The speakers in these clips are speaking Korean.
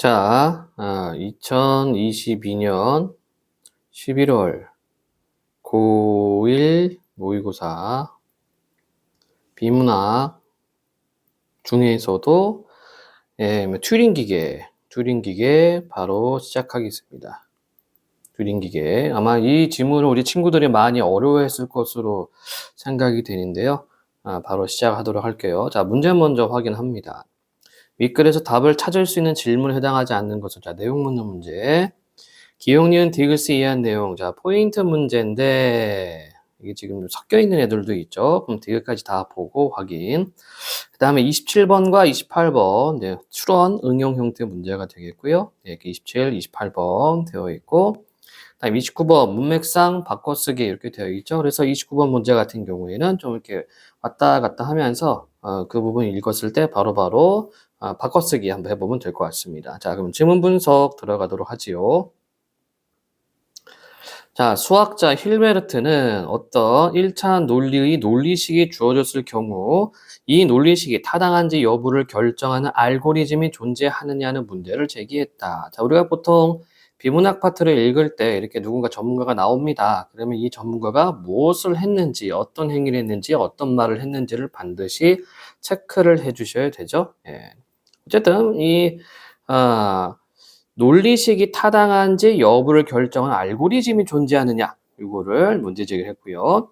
자, 2022년 11월 고1 모의고사 비문학 중에서도 튜링기계 바로 시작하겠습니다. 튜링기계. 아마 이 지문을 우리 친구들이 많이 어려워했을 것으로 생각이 되는데요. 바로 시작하도록 할게요. 자, 문제 먼저 확인합니다. 윗글에서 답을 찾을 수 있는 질문에 해당하지 않는 것은, 자, 내용 묻는 문제. 기억, 니은, 디귿이 이해한 내용. 자, 포인트 문제인데, 이게 지금 섞여 있는 애들도 있죠. 그럼 디귿까지 다 보고 확인. 그 다음에 27번과 28번, 네, 추론, 응용 형태 문제가 되겠고요. 네, 이렇게 27, 28번 되어 있고, 그 다음에 29번, 문맥상 바꿔쓰기 이렇게 되어 있죠. 그래서 29번 문제 같은 경우에는 좀 이렇게 왔다 갔다 하면서, 그 부분 읽었을 때 바로바로 바꿔쓰기 한번 해보면 될 것 같습니다. 자, 그럼 지문 분석 들어가도록 하지요. 자, 수학자 힐베르트는 어떤 1차 논리의 논리식이 주어졌을 경우 이 논리식이 타당한지 여부를 결정하는 알고리즘이 존재하느냐는 문제를 제기했다. 자, 우리가 보통 비문학 파트를 읽을 때 이렇게 누군가 전문가가 나옵니다. 그러면 이 전문가가 무엇을 했는지, 어떤 행위를 했는지, 어떤 말을 했는지를 반드시 체크를 해 주셔야 되죠. 예. 어쨌든 논리식이 타당한지 여부를 결정하는 알고리즘이 존재하느냐, 이거를 문제 제기를 했고요.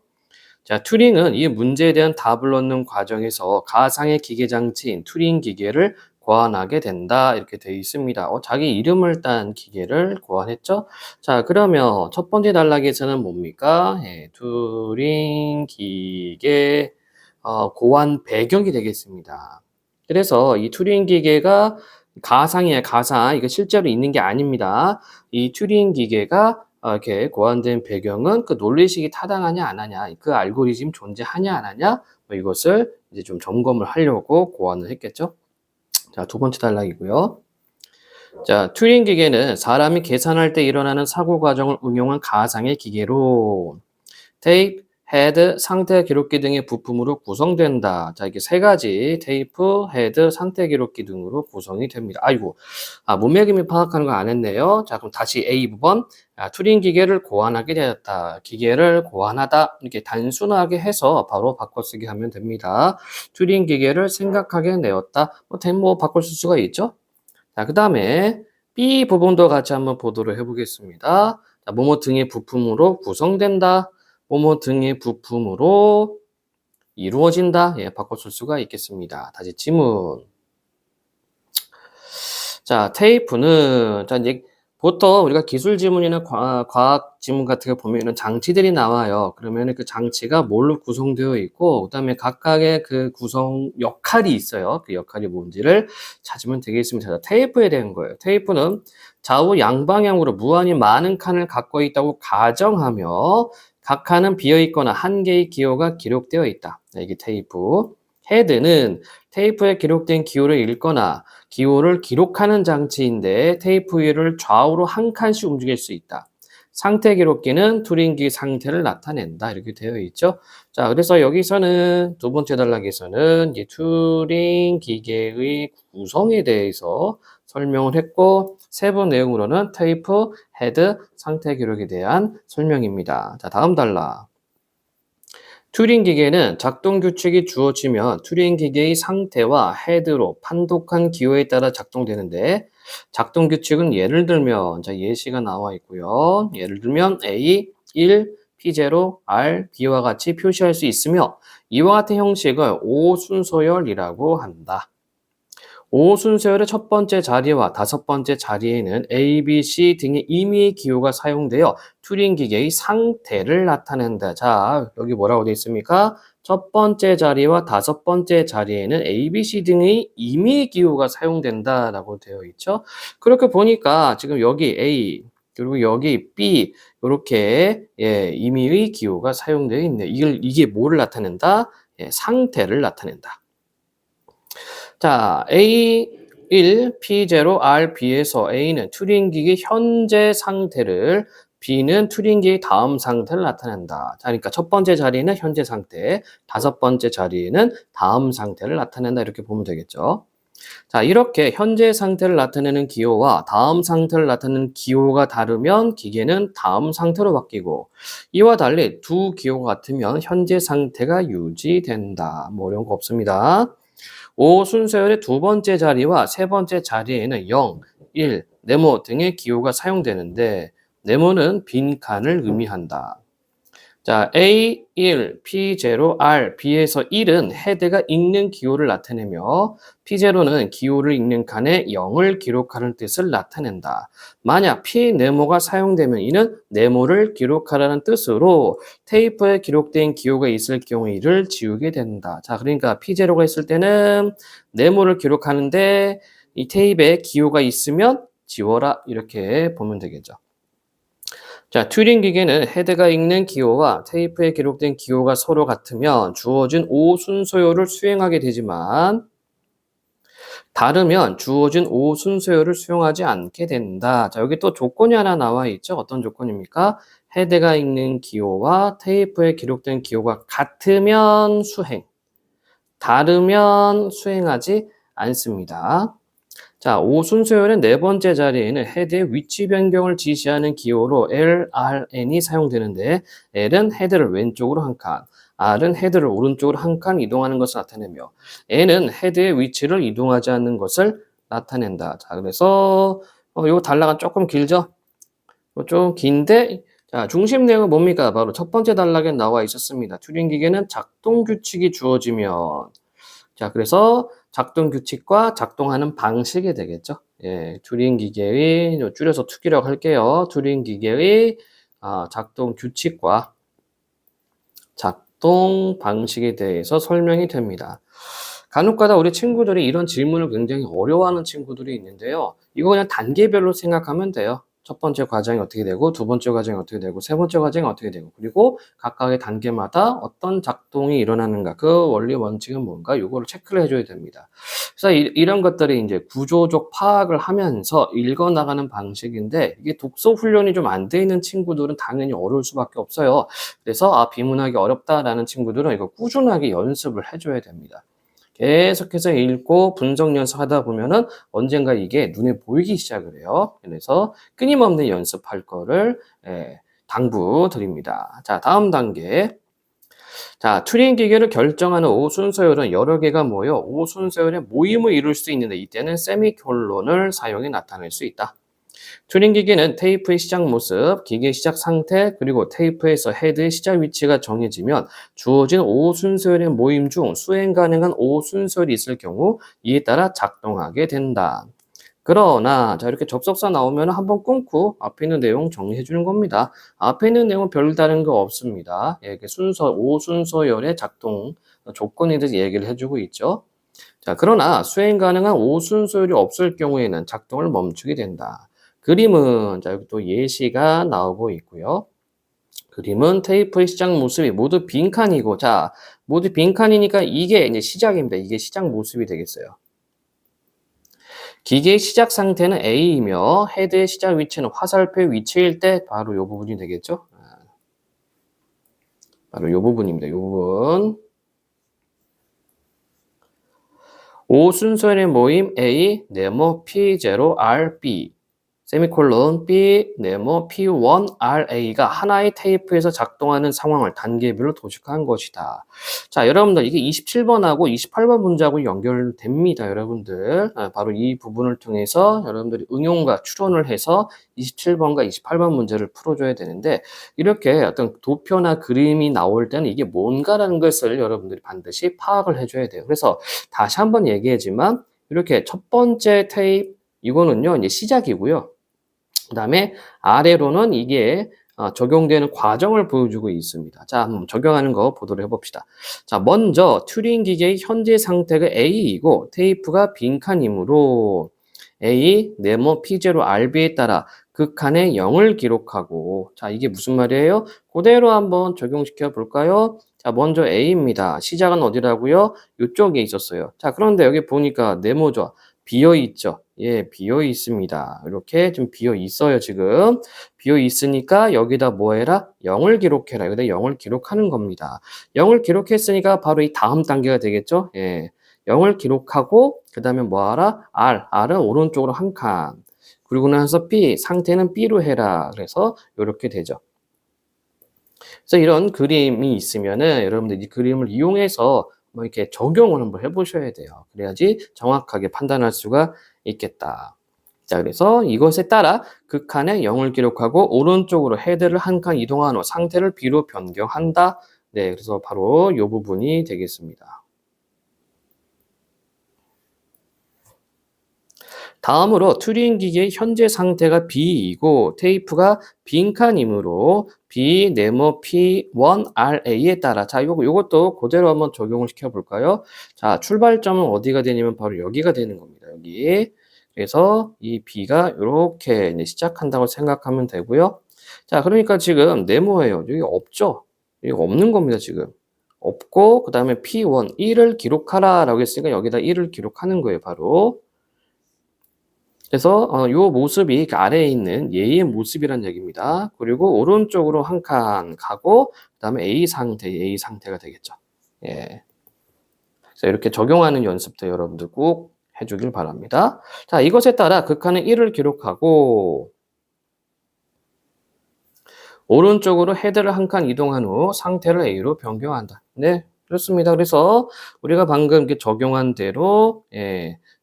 자, 튜링은 이 문제에 대한 답을 얻는 과정에서 가상의 기계 장치인 튜링 기계를 고안하게 된다, 이렇게 되어 있습니다. 자기 이름을 딴 기계를 고안했죠. 자, 그러면 첫 번째 단락에서는 뭡니까? 튜링 기계 고안 배경이 되겠습니다. 그래서 이 튜링 기계가 가상이에요, 가상. 이거 실제로 있는 게 아닙니다. 이 튜링 기계가 이렇게 고안된 배경은 그 논리식이 타당하냐 안 하냐, 그 알고리즘 존재하냐 안 하냐, 뭐 이것을 이제 좀 점검을 하려고 고안을 했겠죠. 자, 두 번째 단락이고요. 자, 튜링 기계는 사람이 계산할 때 일어나는 사고 과정을 응용한 가상의 기계로 테이프, 헤드, 상태 기록기 등의 부품으로 구성된다. 자, 이게 세 가지 테이프, 헤드, 상태 기록기 등으로 구성이 됩니다. 아이고, 문맥임이 파악하는 거 안 했네요. 자, 그럼 다시 A 부분. 튜링 기계를 고안하게 되었다. 기계를 고안하다. 이렇게 단순하게 해서 바로 바꿔쓰기 하면 됩니다. 튜링 기계를 생각하게 내었다. 뭐 바꿔 쓸 수가 있죠. 자, 그 다음에 B 부분도 같이 한번 보도록 해보겠습니다. 자, 뭐뭐 등의 부품으로 구성된다. 뭐뭐 등의 부품으로 이루어진다. 예, 바꿔 쓸 수가 있겠습니다. 다시 지문. 자, 테이프는, 자, 이제 보통 우리가 기술 지문이나 과학 지문 같은 거 보면은 장치들이 나와요. 그러면은 그 장치가 뭘로 구성되어 있고, 그 다음에 각각의 그 구성 역할이 있어요. 그 역할이 뭔지를 찾으면 되겠습니다. 자, 테이프에 대한 거예요. 테이프는 좌우 양방향으로 무한히 많은 칸을 갖고 있다고 가정하며 각 칸은 비어있거나 한 개의 기호가 기록되어 있다. 이게 테이프. 헤드는 테이프에 기록된 기호를 읽거나 기호를 기록하는 장치인데 테이프 위를 좌우로 한 칸씩 움직일 수 있다. 상태 기록기는 튜링기 상태를 나타낸다. 이렇게 되어 있죠. 자, 그래서 여기서는 두 번째 단락에서는 이제 튜링 기계의 구성에 대해서 설명을 했고, 세부 내용으로는 테이프, 헤드, 상태 기록에 대한 설명입니다. 자, 다음 단락. 튜링 기계는 작동 규칙이 주어지면 튜링 기계의 상태와 헤드로 판독한 기호에 따라 작동되는데, 작동 규칙은 예를 들면, 자, 예시가 나와 있고요. 예를 들면 A, 1, P0, R, B와 같이 표시할 수 있으며 이와 같은 형식을 5순서열이라고 한다. 5순서열의 첫 번째 자리와 다섯 번째 자리에는 A, B, C 등의 임의의 기호가 사용되어 튜링 기계의 상태를 나타낸다. 자, 여기 뭐라고 되어 있습니까? 첫 번째 자리와 다섯 번째 자리에는 A, B, C 등의 임의의 기호가 사용된다라고 되어 있죠. 그렇게 보니까 지금 여기 A 그리고 여기 B 이렇게 임의의 기호가 사용되어 있네. 이게 뭐를 나타낸다? 상태를 나타낸다. 자, A1, P0, R, B에서 A는 튜링 기계 현재 상태를, B는 튜링 기의 다음 상태를 나타낸다. 자, 그러니까 첫 번째 자리는 현재 상태, 다섯 번째 자리에는 다음 상태를 나타낸다. 이렇게 보면 되겠죠. 자, 이렇게 현재 상태를 나타내는 기호와 다음 상태를 나타내는 기호가 다르면 기계는 다음 상태로 바뀌고, 이와 달리 두 기호가 같으면 현재 상태가 유지된다. 뭐 어려운 거 없습니다. 5 순서열의 두 번째 자리와 세 번째 자리에는 0, 1, 네모 등의 기호가 사용되는데, 네모는 빈칸을 의미한다. 자, A, 1, P0, R, B에서 1은 헤드가 읽는 기호를 나타내며 P0는 기호를 읽는 칸에 0을 기록하는 뜻을 나타낸다. 만약 P 네모가 사용되면 이는 네모를 기록하라는 뜻으로 테이프에 기록된 기호가 있을 경우 이를 지우게 된다. 자, 그러니까 P0가 있을 때는 네모를 기록하는데 이 테이프에 기호가 있으면 지워라 이렇게 보면 되겠죠. 자, 튜링 기계는 헤드가 읽는 기호와 테이프에 기록된 기호가 서로 같으면 주어진 5 순서열을 수행하게 되지만 다르면 주어진 5 순서열을 수행하지 않게 된다. 자, 여기 또 조건이 하나 나와 있죠. 어떤 조건입니까? 헤드가 읽는 기호와 테이프에 기록된 기호가 같으면 수행, 다르면 수행하지 않습니다. 자, 5 순서열의 네 번째 자리에는 헤드의 위치 변경을 지시하는 기호로 L, R, N이 사용되는데 L은 헤드를 왼쪽으로 한 칸, R은 헤드를 오른쪽으로 한 칸 이동하는 것을 나타내며 N은 헤드의 위치를 이동하지 않는 것을 나타낸다. 자, 그래서 요 단락은 조금 길죠? 좀 긴데 자, 중심 내용은 뭡니까? 바로 첫 번째 단락에 나와 있었습니다. 튜링 기계는 작동 규칙이 주어지면 자, 그래서 작동 규칙과 작동하는 방식이 되겠죠. 예, 튜링 기계의 줄여서 투기라고 할게요. 튜링 기계의 작동 규칙과 작동 방식에 대해서 설명이 됩니다. 간혹가다 우리 친구들이 이런 질문을 굉장히 어려워하는 친구들이 있는데요. 이거 그냥 단계별로 생각하면 돼요. 첫 번째 과정이 어떻게 되고, 두 번째 과정이 어떻게 되고, 세 번째 과정이 어떻게 되고, 그리고 각각의 단계마다 어떤 작동이 일어나는가, 그 원리 원칙은 뭔가, 이거를 체크를 해줘야 됩니다. 그래서 이런 것들이 이제 구조적 파악을 하면서 읽어나가는 방식인데, 이게 독서 훈련이 좀 안 돼 있는 친구들은 당연히 어려울 수밖에 없어요. 그래서 비문학이 어렵다라는 친구들은 이거 꾸준하게 연습을 해줘야 됩니다. 계속해서 읽고 분석 연습하다 보면은 언젠가 이게 눈에 보이기 시작을 해요. 그래서 끊임없는 연습할 거를 당부드립니다. 자, 다음 단계. 자, 튜링 기계를 결정하는 5 순서열은 여러 개가 모여 5 순서열의 모임을 이룰 수 있는데 이때는 세미콜론을 사용해 나타낼 수 있다. 튜링 기계는 테이프의 시작 모습, 기계 시작 상태, 그리고 테이프에서 헤드의 시작 위치가 정해지면 주어진 5 순서열의 모임 중 수행 가능한 5 순서열이 있을 경우 이에 따라 작동하게 된다. 그러나 자, 이렇게 접속사 나오면 한번 끊고 앞에 있는 내용 정리해 주는 겁니다. 앞에 있는 내용은 별다른 거 없습니다. 예, 순서 5 순서열의 작동 조건에 대해서 얘기를 해주고 있죠. 자, 그러나 수행 가능한 5 순서열이 없을 경우에는 작동을 멈추게 된다. 그림은 자, 여기 또 예시가 나오고 있고요. 그림은 테이프의 시작 모습이 모두 빈칸이고, 자, 모두 빈칸이니까 이게 이제 시작입니다. 이게 시작 모습이 되겠어요. 기계의 시작 상태는 A이며 헤드의 시작 위치는 화살표의 위치일 때 바로 이 부분이 되겠죠. 바로 이 부분입니다. 이 부분. 5 순서의 모임 A, 네모 P0, R, B. 세미콜론 B, 네모 P1, RA가 하나의 테이프에서 작동하는 상황을 단계별로 도식한 것이다. 자, 여러분들 이게 27번하고 28번 문제하고 연결됩니다, 여러분들. 바로 이 부분을 통해서 여러분들이 응용과 추론을 해서 27번과 28번 문제를 풀어줘야 되는데 이렇게 어떤 도표나 그림이 나올 때는 이게 뭔가라는 것을 여러분들이 반드시 파악을 해줘야 돼요. 그래서 다시 한번 얘기하지만 이렇게 첫 번째 테이프 이거는요, 이제 시작이고요. 그 다음에 아래로는 이게 적용되는 과정을 보여주고 있습니다. 자, 한번 적용하는 거 보도록 해봅시다. 자, 먼저 튜링 기계의 현재 상태가 A이고 테이프가 빈칸이므로 A, 네모 P0, RB에 따라 그 칸에 0을 기록하고 자, 이게 무슨 말이에요? 그대로 한번 적용시켜 볼까요? 자, 먼저 A입니다. 시작은 어디라고요? 이쪽에 있었어요. 자, 그런데 여기 보니까 네모죠. 비어 있죠. 예, 비어 있습니다. 이렇게 좀 비어 있어요, 지금. 비어 있으니까 여기다 뭐 해라? 0을 기록해라. 여기다 0을 기록하는 겁니다. 0을 기록했으니까 바로 이 다음 단계가 되겠죠? 예. 0을 기록하고 그 다음에 뭐하라? R은 오른쪽으로 한 칸. 그리고 나서 B, 상태는 B로 해라. 그래서 이렇게 되죠. 그래서 이런 그림이 있으면은 여러분들 이 그림을 이용해서 뭐 이렇게 적용을 한번 해보셔야 돼요. 그래야지 정확하게 판단할 수가 있겠다. 자, 그래서 이것에 따라 극한에 0을 기록하고 오른쪽으로 헤드를 한 칸 이동한 후 상태를 B로 변경한다. 네, 그래서 바로 이 부분이 되겠습니다. 다음으로 튜링 기계의 현재 상태가 B이고 테이프가 빈칸이므로 B, 네모 P1RA에 따라 자, 요것도 그대로 한번 적용을 시켜 볼까요? 자, 출발점은 어디가 되냐면 바로 여기가 되는 겁니다. 여기. 그래서 이 B가 이렇게 시작한다고 생각하면 되고요. 자, 그러니까 지금 네모예요. 여기 없죠? 여기 없는 겁니다, 지금. 없고 그다음에 P1, 1을 기록하라 라고 했으니까 여기다 1을 기록하는 거예요, 바로. 그래서 요 모습이 그 아래에 있는 얘의 모습이란 얘기입니다. 그리고 오른쪽으로 한 칸 가고 그다음에 A 상태가 되겠죠. 예. 그래서 이렇게 적용하는 연습도 여러분들 꼭 해주길 바랍니다. 자, 이것에 따라 극한은 1을 기록하고 오른쪽으로 헤드를 한 칸 이동한 후 상태를 A로 변경한다. 네, 그렇습니다. 그래서 우리가 방금 이렇게 적용한 대로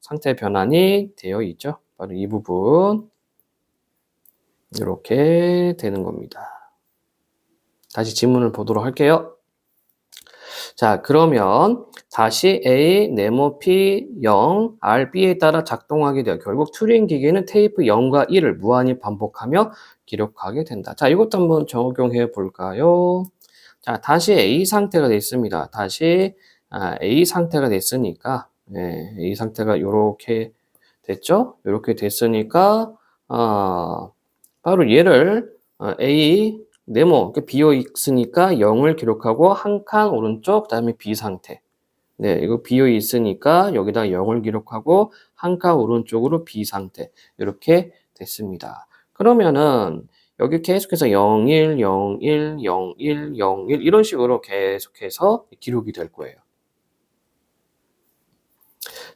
상태 변환이 되어 있죠. 바로 이 부분 이렇게 되는 겁니다. 다시 지문을 보도록 할게요. 자, 그러면 다시 A, 네모 P, 0, R, B에 따라 작동하게 되어 결국 튜링 기계는 테이프 0과 1을 무한히 반복하며 기록하게 된다. 자, 이것도 한번 적용해 볼까요? 자, 다시 A 상태가 됐습니다. 다시 A 상태가 됐으니까 A 상태가 이렇게 됐죠? 이렇게 됐으니까 바로 얘를 A 네모 비어 있으니까 0을 기록하고 한 칸 오른쪽 그다음에 B 상태. 네, 이거 비어 있으니까 여기다 0을 기록하고 한 칸 오른쪽으로 B 상태. 이렇게 됐습니다. 그러면은 여기 계속해서 01, 01, 01, 01 이런 식으로 계속해서 기록이 될 거예요.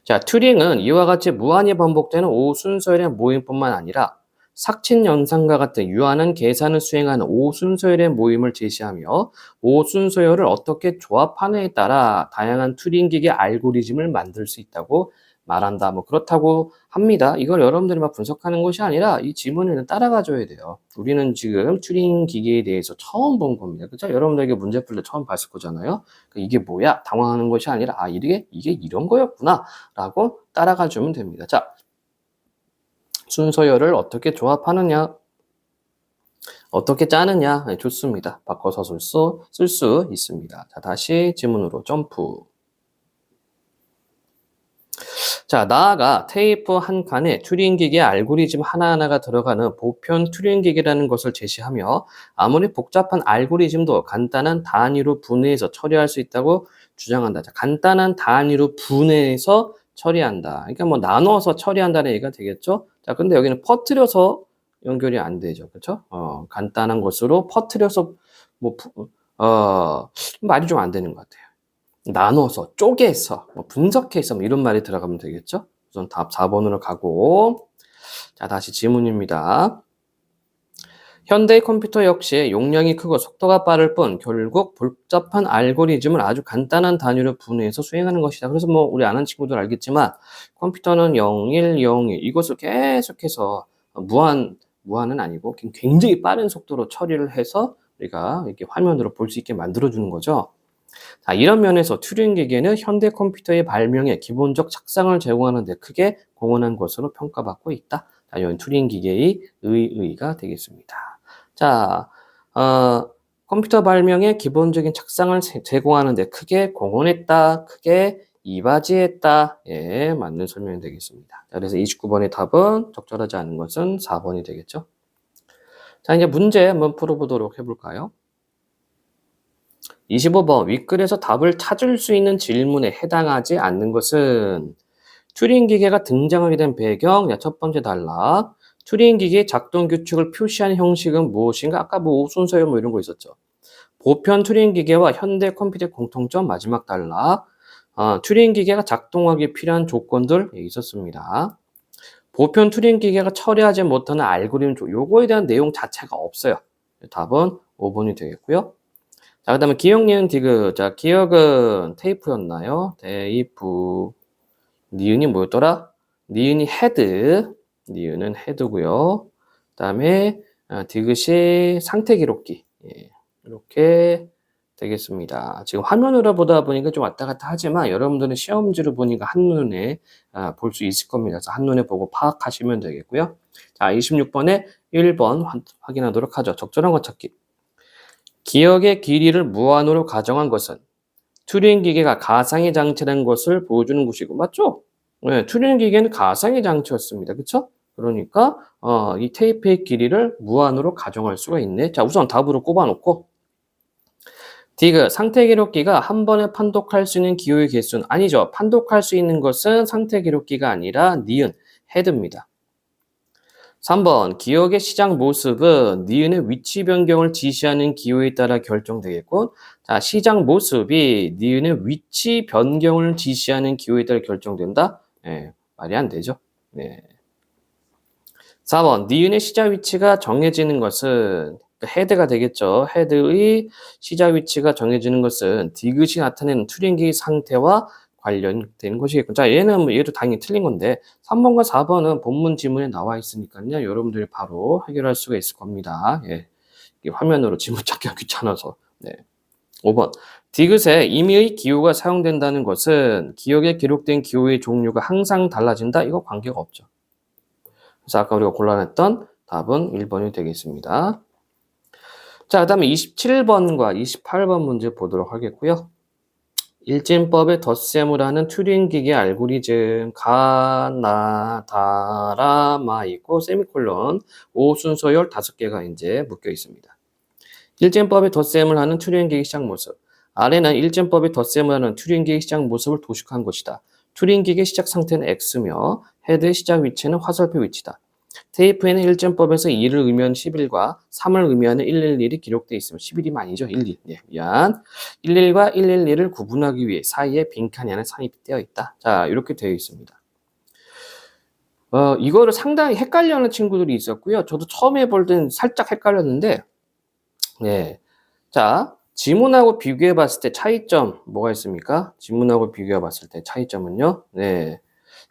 자, 튜링은 이와 같이 무한히 반복되는 5순서열의 모임뿐만 아니라 삭친 연산과 같은 유한한 계산을 수행하는 5순서열의 모임을 제시하며 5순서열을 어떻게 조합하느냐에 따라 다양한 튜링 기계 알고리즘을 만들 수 있다고 말한다. 뭐 그렇다고 합니다. 이걸 여러분들이 막 분석하는 것이 아니라 이 지문을 따라가 줘야 돼요. 우리는 지금 튜링 기계에 대해서 처음 본 겁니다. 그렇죠? 여러분들에게 문제 풀 때 처음 봤을 거잖아요. 이게 뭐야? 당황하는 것이 아니라 이게 이런 거였구나 라고 따라가 주면 됩니다. 자, 순서열을 어떻게 조합하느냐, 어떻게 짜느냐, 좋습니다. 바꿔서 쓸 수 있습니다. 자, 다시 지문으로 점프. 자, 나아가 테이프 한 칸에 튜링 기계 알고리즘 하나하나가 들어가는 보편 튜링 기계라는 것을 제시하며 아무리 복잡한 알고리즘도 간단한 단위로 분해해서 처리할 수 있다고 주장한다. 자, 간단한 단위로 분해해서 처리한다. 그러니까 뭐 나눠서 처리한다는 얘기가 되겠죠? 자, 근데 여기는 퍼뜨려서 연결이 안 되죠. 그렇죠? 간단한 것으로 퍼뜨려서 말이 좀 안 되는 것 같아요. 나눠서, 쪼개서, 분석해서 이런 말이 들어가면 되겠죠? 우선 답 4번으로 가고 자, 다시 지문입니다. 현대 컴퓨터 역시 용량이 크고 속도가 빠를 뿐 결국 복잡한 알고리즘을 아주 간단한 단위로 분해해서 수행하는 것이다. 그래서 뭐 우리 아는 친구들 알겠지만 컴퓨터는 01, 01 이것을 계속해서 무한은 아니고 굉장히 빠른 속도로 처리를 해서 우리가 이렇게 화면으로 볼 수 있게 만들어주는 거죠. 자, 이런 면에서 튜링 기계는 현대 컴퓨터의 발명에 기본적 착상을 제공하는 데 크게 공헌한 것으로 평가받고 있다. 자, 이건 튜링 기계의 의의가 되겠습니다. 자, 컴퓨터 발명에 기본적인 착상을 제공하는 데 크게 공헌했다. 크게 이바지했다. 예, 맞는 설명이 되겠습니다. 자, 그래서 29번의 답은 적절하지 않은 것은 4번이 되겠죠. 자, 이제 문제 한번 풀어보도록 해볼까요? 25번 윗글에서 답을 찾을 수 있는 질문에 해당하지 않는 것은 튜링 기계가 등장하게 된 배경, 첫 번째 단락. 튜링 기계의 작동 규칙을 표시하는 형식은 무엇인가? 아까 뭐 순서열 이런 거 있었죠. 보편 튜링 기계와 현대 컴퓨터의 공통점 마지막 단락. 튜링 기계가 작동하기 필요한 조건들 있었습니다. 보편 튜링 기계가 처리하지 못하는 알고리즘 요거에 대한 내용 자체가 없어요. 답은 5번이 되겠고요. 자, 그다음에 기억, 니은, 디귿. 자, 기억은 테이프였나요? 테이프. 니은이 뭐였더라? 니은이 헤드. 니은은 헤드고요. 그다음에 디귿이 상태 기록기. 예, 이렇게 되겠습니다. 지금 화면으로 보다 보니까 좀 왔다 갔다 하지만 여러분들은 시험지로 보니까 한눈에 볼 수 있을 겁니다. 그래서 한눈에 보고 파악하시면 되겠고요. 자, 26번에 1번 확인하도록 하죠. 적절한 것 찾기. 기억의 길이를 무한으로 가정한 것은 튜링 기계가 가상의 장치라는 것을 보여주는 것이고, 맞죠? 네, 튜링 기계는 가상의 장치였습니다. 그쵸? 그러니까 이 테이프의 길이를 무한으로 가정할 수가 있네. 자, 우선 답으로 꼽아놓고 디귿, 상태 기록기가 한 번에 판독할 수 있는 기호의 개수는 아니죠. 판독할 수 있는 것은 상태 기록기가 아니라 니은, 헤드입니다. 3번, 기억의 시작 모습은 니은의 위치 변경을 지시하는 기호에 따라 결정되겠고, 자, 시작 모습이 니은의 위치 변경을 지시하는 기호에 따라 결정된다? 네, 말이 안 되죠. 네. 4번, 니은의 시작 위치가 정해지는 것은 헤드가 되겠죠. 헤드의 시작 위치가 정해지는 것은 디귿이 나타내는 튜링기 상태와 관련된 것이겠고. 자, 얘도 당연히 틀린 건데 3번과 4번은 본문 지문에 나와 있으니까요. 여러분들이 바로 해결할 수가 있을 겁니다. 예. 화면으로 지문 찾기가 귀찮아서. 네. 5번. 디귿에 임의의 기호가 사용된다는 것은 기억에 기록된 기호의 종류가 항상 달라진다? 이거 관계가 없죠. 그래서 아까 우리가 곤란했던 답은 1번이 되겠습니다. 자, 그 다음에 27번과 28번 문제 보도록 하겠고요. 일진법의 덧셈을 하는 튜링 기계 알고리즘 가나 다라 마 있고 세미콜론 5 순서열 5개가 이제 묶여 있습니다. 일진법의 덧셈을 하는 튜링 기계 시작 모습. 아래는 일진법의 덧셈을 하는 튜링 기계 시작 모습을 도식한 것이다. 튜링 기계 시작 상태는 X며 헤드의 시작 위치는 화살표 위치다. 테이프에는 1점법에서 2를 의미하는 11과 3을 의미하는 111이 기록되어 있으면 11이면 아니죠. 11. 네, 미안. 11과 111을 구분하기 위해 사이에 빈칸이 하나 산입되어 있다. 자, 이렇게 되어 있습니다. 이거를 상당히 헷갈려하는 친구들이 있었고요. 저도 처음에 볼 땐 살짝 헷갈렸는데, 네. 자, 지문하고 비교해 봤을 때 차이점 뭐가 있습니까? 지문하고 비교해 봤을 때 차이점은요. 네.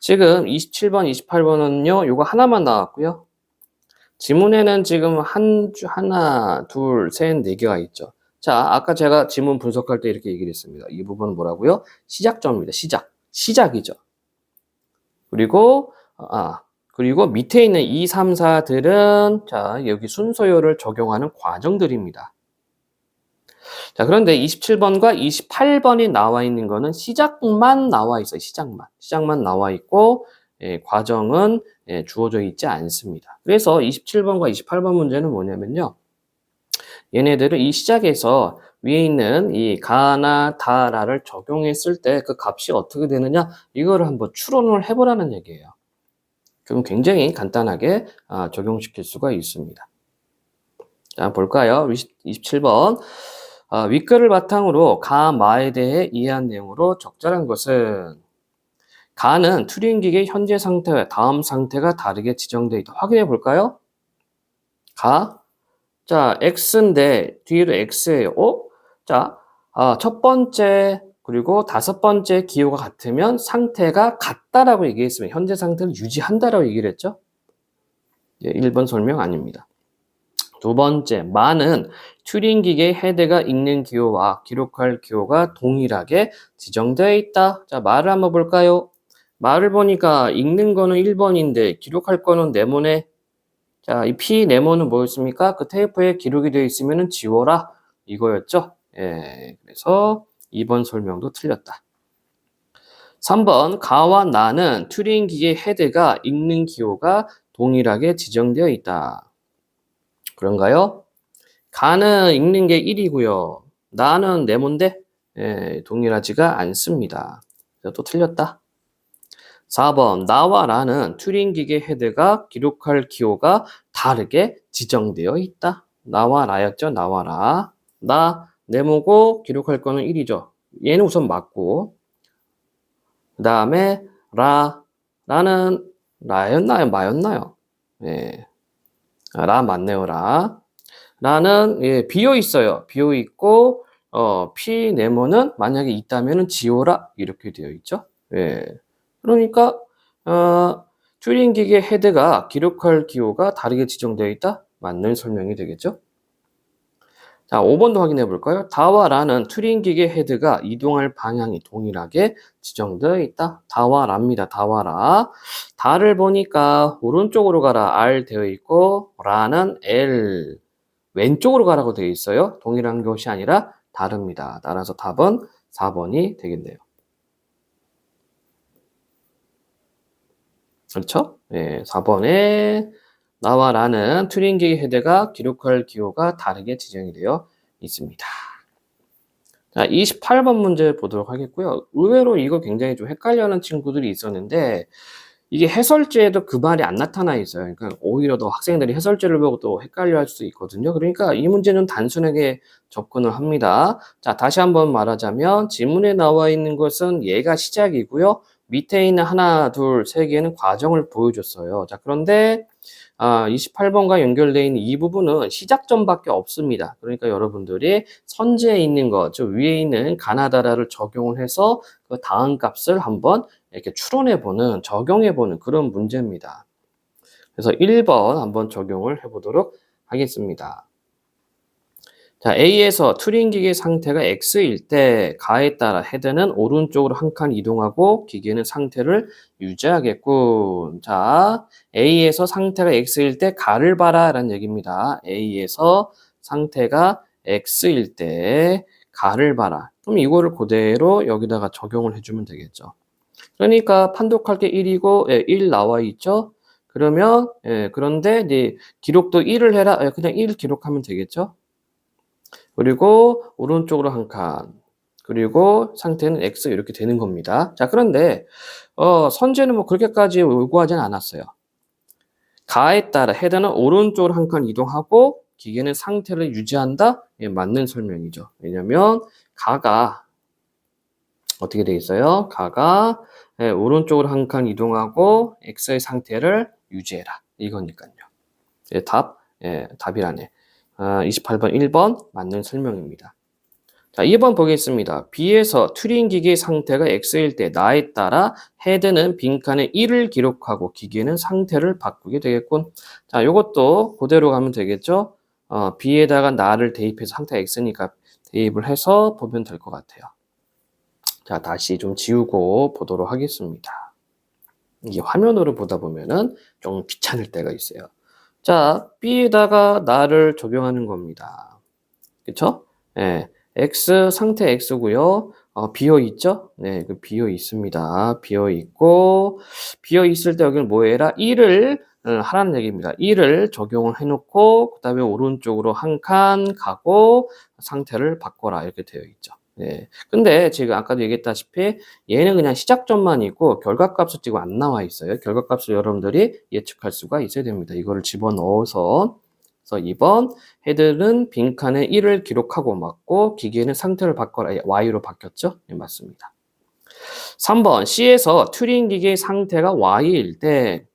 지금 27번, 28번은요, 요거 하나만 나왔고요. 지문에는 지금 하나, 둘, 셋, 네 개가 있죠. 자, 아까 제가 지문 분석할 때 이렇게 얘기를 했습니다. 이 부분은 뭐라고요? 시작점입니다. 시작이죠. 그리고, 그리고 밑에 있는 2, 3, 4들은, 자, 여기 순서열을 적용하는 과정들입니다. 자, 그런데 27번과 28번이 나와 있는 거는 시작만 나와 있어요. 시작만 나와 있고, 과정은 주어져 있지 않습니다. 그래서 27번과 28번 문제는 뭐냐면요. 얘네들은 이 시작에서 위에 있는 이 가나 다라를 적용했을 때 그 값이 어떻게 되느냐, 이거를 한번 추론을 해보라는 얘기예요. 그럼 굉장히 간단하게 적용시킬 수가 있습니다. 자, 볼까요? 27번. 윗글을 바탕으로 가, 마에 대해 이해한 내용으로 적절한 것은 가는 튜링 기계의 현재 상태와 다음 상태가 다르게 지정되어 있다. 확인해 볼까요? 가. 자, X인데 뒤에도 X예요. 자, 첫 번째 그리고 다섯 번째 기호가 같으면 상태가 같다라고 얘기했으면 현재 상태를 유지한다라고 얘기를 했죠. 1번 설명 아닙니다. 두 번째, 마는 튜링 기계의 헤드가 읽는 기호와 기록할 기호가 동일하게 지정되어 있다. 자, 말을 한번 볼까요? 말을 보니까 읽는 거는 1번인데 기록할 거는 네모네. 자, 이 P 네모는 뭐였습니까? 그 테이프에 기록이 되어 있으면 지워라. 이거였죠? 예, 그래서 2번 설명도 틀렸다. 3번, 가와 나는 튜링 기계의 헤드가 읽는 기호가 동일하게 지정되어 있다. 그런가요? 가는 읽는 게 1이고요. 나는 네모인데 동일하지가 않습니다. 또 틀렸다. 4번 나와 라는 튜링 기계 헤드가 기록할 기호가 다르게 지정되어 있다. 나와 라였죠. 나와 라. 나 네모고 기록할 거는 1이죠. 얘는 우선 맞고 그 다음에 라는 라였나요? 마였나요? 예. 라 맞네요, 라. 라는 예, 비어 있어요. 비어 있고 피 네모는 만약에 있다면은 지워라 이렇게 되어 있죠. 예. 그러니까 튜링 기계 헤드가 기록할 기호가 다르게 지정되어 있다. 맞는 설명이 되겠죠. 자, 5번도 확인해 볼까요? 다와 라는 튜링 기계 헤드가 이동할 방향이 동일하게 지정되어 있다. 다와 라입니다. 다와 라. 다를 보니까 오른쪽으로 가라 R 되어 있고 라는 L 왼쪽으로 가라고 되어 있어요. 동일한 것이 아니라 다릅니다. 따라서 답은 4번이 되겠네요. 그렇죠? 예, 4번에 나와 라는 튜링 기계 헤드가 기록할 기호가 다르게 지정이 되어 있습니다. 자, 28번 문제 보도록 하겠고요. 의외로 이거 굉장히 좀 헷갈려하는 친구들이 있었는데 이게 해설지에도 그 말이 안 나타나 있어요. 그러니까 오히려 더 학생들이 해설지를 보고 또 헷갈려할 수도 있거든요. 그러니까 이 문제는 단순하게 접근을 합니다. 자, 다시 한번 말하자면 지문에 나와 있는 것은 얘가 시작이고요. 밑에 있는 하나, 둘, 세 개는 과정을 보여줬어요. 자, 그런데 28번과 연결되어 있는 이 부분은 시작점밖에 없습니다. 그러니까 여러분들이 선지에 있는 것, 저 위에 있는 가나다라를 적용을 해서 그 다음 값을 한번 이렇게 추론해보는, 적용해보는 그런 문제입니다. 그래서 1번 한번 적용을 해보도록 하겠습니다. 자, A에서 튜링 기계 상태가 X일 때 가에 따라 헤드는 오른쪽으로 한 칸 이동하고 기계는 상태를 유지하겠군. 자, A에서 상태가 X일 때 가를 봐라 라는 얘기입니다. A에서 상태가 X일 때 가를 봐라. 그럼 이거를 그대로 여기다가 적용을 해주면 되겠죠. 그러니까 판독할 게 1이고 1 나와 있죠. 그러면 그런데 이제 기록도 1을 해라. 그냥 1 기록하면 되겠죠. 그리고 오른쪽으로 한 칸. 그리고 상태는 X 이렇게 되는 겁니다. 자, 그런데 선제는 뭐 그렇게까지 요구하지는 않았어요. 가에 따라 헤드는 오른쪽으로 한 칸 이동하고 기계는 상태를 유지한다? 예, 맞는 설명이죠. 왜냐면 가가 어떻게 돼 있어요? 가가 오른쪽으로 한 칸 이동하고 X의 상태를 유지해라. 이거니까요. 예, 답이라네. 28번 1번 맞는 설명입니다. 자, 2번 보겠습니다. B에서 튜링 기계 상태가 X일 때 나에 따라 헤드는 빈칸에 1을 기록하고 기계는 상태를 바꾸게 되겠군. 자, 요것도 그대로 가면 되겠죠? B에다가 나를 대입해서 상태가 X니까 대입을 해서 보면 될 것 같아요. 자, 다시 좀 지우고 보도록 하겠습니다. 이게 화면으로 보다 보면은 좀 귀찮을 때가 있어요. 자, B에다가 나를 적용하는 겁니다. 그쵸? 예. X, 상태 X고요. 비어 있죠? 네, 그 비어 있습니다. 비어 있고, 비어 있을 때 여기는 뭐 해라? 1을 하라는 얘기입니다. 1을 적용을 해놓고, 그 다음에 오른쪽으로 한 칸 가고, 상태를 바꿔라. 이렇게 되어 있죠. 네. 근데 지금 아까도 얘기했다시피 얘는 그냥 시작점만 있고 결과값을 지금 안 나와 있어요. 결과값을 여러분들이 예측할 수가 있어야 됩니다. 이거를 집어넣어서 그래서 2번 헤드는 빈칸에 1을 기록하고 맞고 기계는 상태를 바꿔라. Y로 바뀌었죠? 네, 맞습니다. 3번 C에서 튜링 기계의 상태가 Y일 때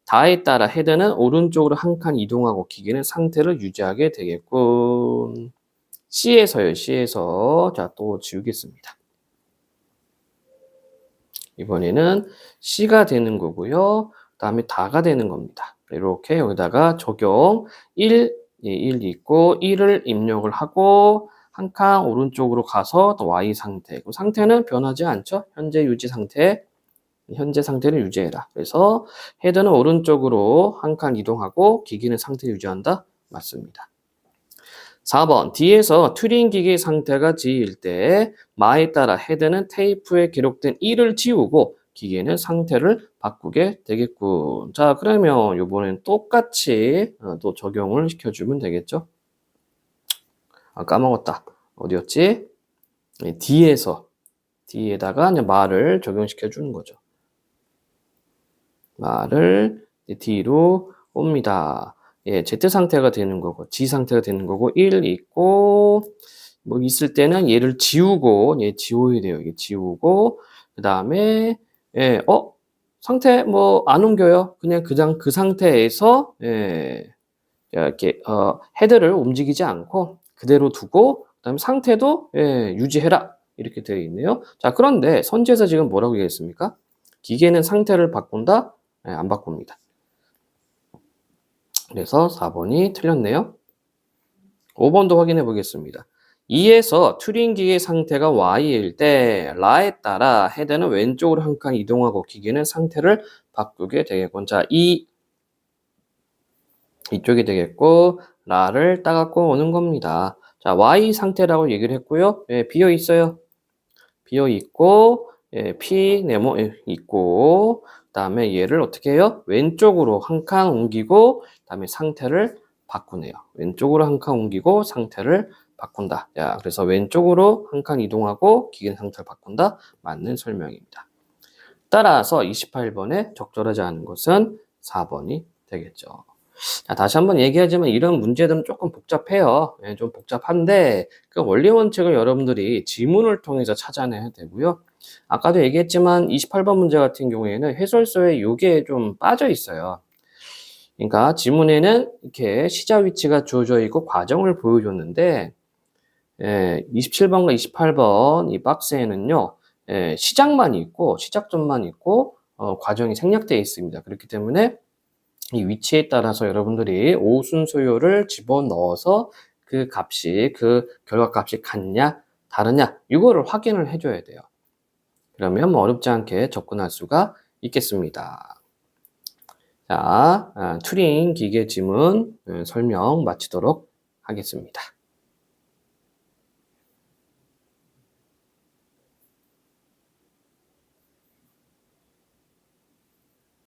다에 따라 헤드는 오른쪽으로 한 칸 이동하고 기계는 상태를 유지하게 되겠군. C에서요. C에서 자, 또 지우겠습니다. 이번에는 C가 되는 거고요. 그 다음에 다가 되는 겁니다. 이렇게 여기다가 적용 1 있고 1을 입력을 하고 한 칸 오른쪽으로 가서 또 Y 상태. 상태는 변하지 않죠? 현재 유지 상태. 현재 상태를 유지해라. 그래서 헤드는 오른쪽으로 한 칸 이동하고 기기는 상태 유지한다. 맞습니다. 4번 D에서 튜링 기계 상태가 G일 때 마에 따라 헤드는 테이프에 기록된 1을 지우고 기계는 상태를 바꾸게 되겠군. 자, 그러면 이번엔 똑같이 또 적용을 시켜주면 되겠죠? 까먹었다. 어디였지? D에다가 이제 말을 적용시켜 주는 거죠. 말을 D로 옵니다. 예, Z 상태가 되는 거고, G 상태가 되는 거고, 1 있고, 뭐 있을 때는 얘를 지우고, 얘 지워야 돼요. 이게 지우고, 그 다음에, 예, 상태 뭐 안 옮겨요. 그냥 그 상태에서 이렇게 헤드를 움직이지 않고 그대로 두고 그다음에 상태도 유지해라. 이렇게 되어 있네요. 자, 그런데 선지에서 지금 뭐라고 얘기했습니까? 기계는 상태를 바꾼다? 안 바꿉니다. 그래서 4번이 틀렸네요. 5번도 확인해 보겠습니다. 2에서 튜링기의 상태가 Y일 때 라에 따라 헤드는 왼쪽으로 한 칸 이동하고 기계는 상태를 바꾸게 되겠군. 자, 이쪽이 되겠고 라를 따갖고 오는 겁니다. 자, Y 상태라고 얘기를 했고요. 비어 있어요. 비어 있고 P 네모 있고 그다음에 얘를 어떻게 해요? 왼쪽으로 한 칸 옮기고 그다음에 상태를 바꾸네요. 왼쪽으로 한 칸 옮기고 상태를 바꾼다. 자, 그래서 왼쪽으로 한 칸 이동하고 기계 상태를 바꾼다. 맞는 설명입니다. 따라서 28번에 적절하지 않은 것은 4번이 되겠죠. 자, 다시 한번 얘기하지만 이런 문제들은 조금 복잡해요. 좀 복잡한데 그 원리 원칙을 여러분들이 지문을 통해서 찾아내야 되고요. 아까도 얘기했지만 28번 문제 같은 경우에는 해설서에 이게 좀 빠져 있어요. 그러니까 지문에는 이렇게 시작 위치가 주어져 있고 과정을 보여줬는데 27번과 28번 이 박스에는요. 시작만 있고 시작점만 있고 과정이 생략되어 있습니다. 그렇기 때문에 이 위치에 따라서 여러분들이 오순소요를 집어넣어서 그 결과값이 같냐 다르냐 이거를 확인을 해줘야 돼요. 그러면 뭐 어렵지 않게 접근할 수가 있겠습니다. 자, 튜링 기계 지문 설명 마치도록 하겠습니다.